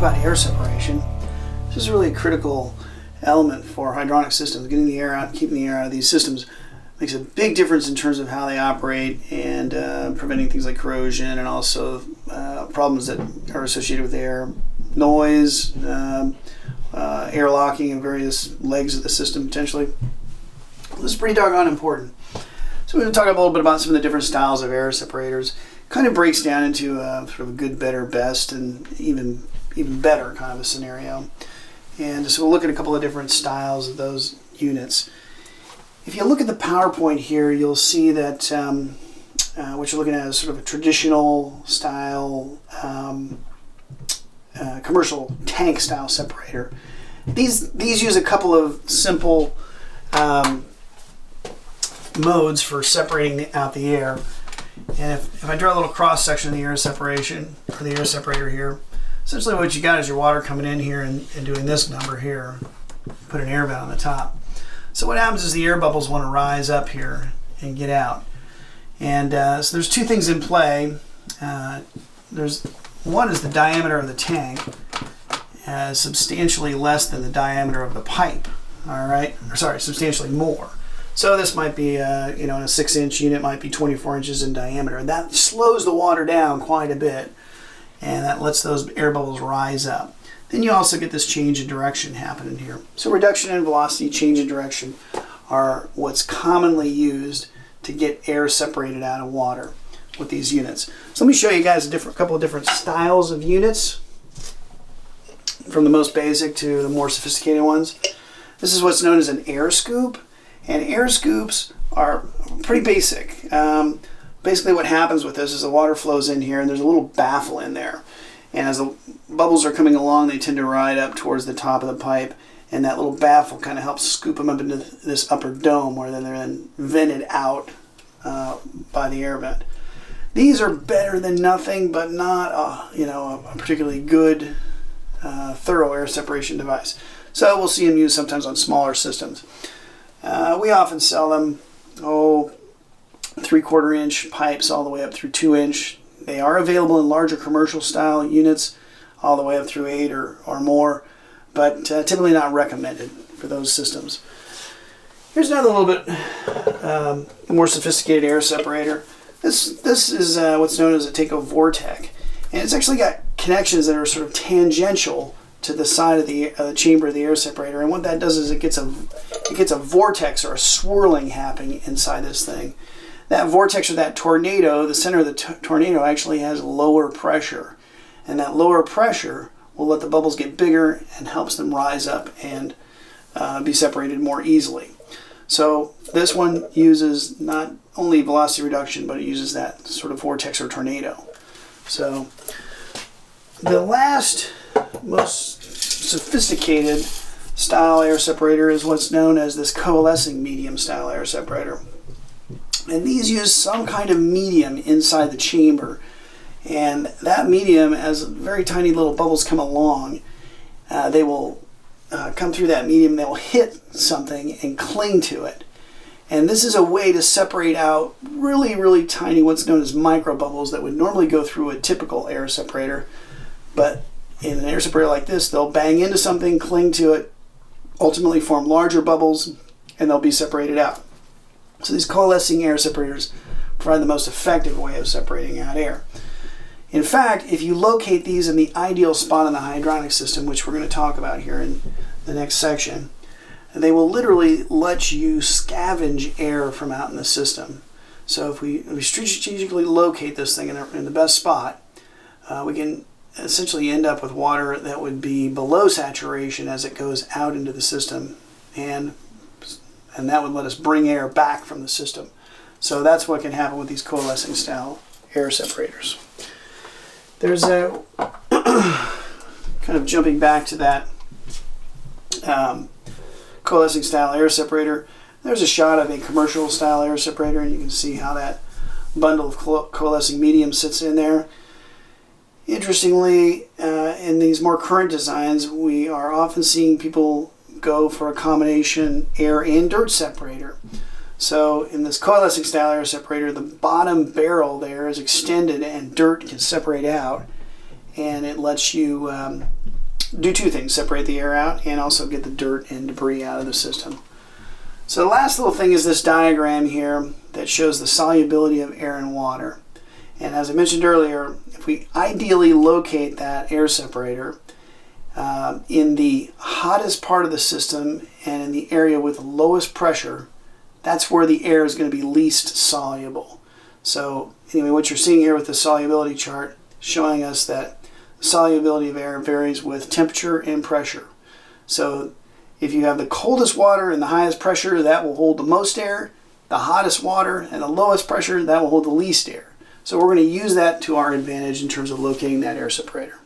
about air separation. This is really a critical element for hydronic systems. Getting the air out, keeping the air out of these systems makes a big difference in terms of how they operate and preventing things like corrosion and also problems that are associated with air, noise, air locking in various legs of the system potentially. This is pretty doggone important. So we're going to talk a little bit about some of the different styles of air separators. Kind of breaks down into sort of a good, better, best, and even better kind of a scenario. And so we'll look at a couple of different styles of those units. If you look at the PowerPoint here, you'll see that what you're looking at is sort of a traditional style, commercial tank style separator. These use a couple of simple modes for separating out the air. And if I draw a little cross section of the air separation, or the air separator here, essentially what you got is your water coming in here and doing this number here. Put an air vent on the top. So what happens is the air bubbles want to rise up here and get out. And so there's two things in play. One is the diameter of the tank substantially less than the diameter of the pipe. All right, or sorry, substantially more. So this might be, in a 6-inch unit, might be 24 inches in diameter. That slows the water down quite a bit, and that lets those air bubbles rise up. Then you also get this change in direction happening here. So reduction in velocity, change in direction are what's commonly used to get air separated out of water with these units. So let me show you guys a couple of different styles of units, from the most basic to the more sophisticated ones. This is what's known as an air scoop. And air scoops are pretty basic. Basically what happens with this is the water flows in here and there's a little baffle in there. And as the bubbles are coming along, they tend to ride up towards the top of the pipe, and that little baffle kind of helps scoop them up into this upper dome where they're then vented out by the air vent. These are better than nothing, but not a particularly good, thorough air separation device. So we'll see them used sometimes on smaller systems. We often sell them, 3/4 inch pipes all the way up through 2 inch. They are available in larger commercial style units all the way up through 8 or more, but typically not recommended for those systems. Here's another little bit more sophisticated air separator. This is what's known as a Vortec, and it's actually got connections that are sort of tangential to the side of the chamber of the air separator, and what that does is it gets a vortex or a swirling happening inside this thing. That vortex or that tornado, the center of the tornado actually has lower pressure, and that lower pressure will let the bubbles get bigger and helps them rise up and be separated more easily. So this one uses not only velocity reduction, but it uses that sort of vortex or tornado. So the last most sophisticated style air separator is what's known as this coalescing medium style air separator. And these use some kind of medium inside the chamber. And that medium, as very tiny little bubbles come along, they will come through that medium, they will hit something and cling to it. And this is a way to separate out really, really tiny, what's known as micro bubbles that would normally go through a typical air separator. But in an air separator like this, they'll bang into something, cling to it, ultimately form larger bubbles, and they'll be separated out. So these coalescing air separators provide the most effective way of separating out air. In fact, if you locate these in the ideal spot in the hydronic system, which we're going to talk about here in the next section, they will literally let you scavenge air from out in the system. So if we strategically locate this thing in the best spot, we can essentially end up with water that would be below saturation as it goes out into the system, and that would let us bring air back from the system. So that's what can happen with these coalescing style air separators. There's a kind of jumping back to that coalescing style air separator. There's a shot of a commercial style air separator, and you can see how that bundle of coalescing medium sits in there. Interestingly, in these more current designs, we are often seeing people go for a combination air and dirt separator. So in this coalescing style air separator, the bottom barrel there is extended and dirt can separate out, and it lets you do two things: separate the air out and also get the dirt and debris out of the system. So the last little thing is this diagram here that shows the solubility of air and water. And as I mentioned earlier, if we ideally locate that air separator in the hottest part of the system and in the area with the lowest pressure, that's where the air is going to be least soluble. So anyway, what you're seeing here with the solubility chart showing us that the solubility of air varies with temperature and pressure. So if you have the coldest water and the highest pressure, that will hold the most air. The hottest water and the lowest pressure, that will hold the least air. So we're going to use that to our advantage in terms of locating that air separator.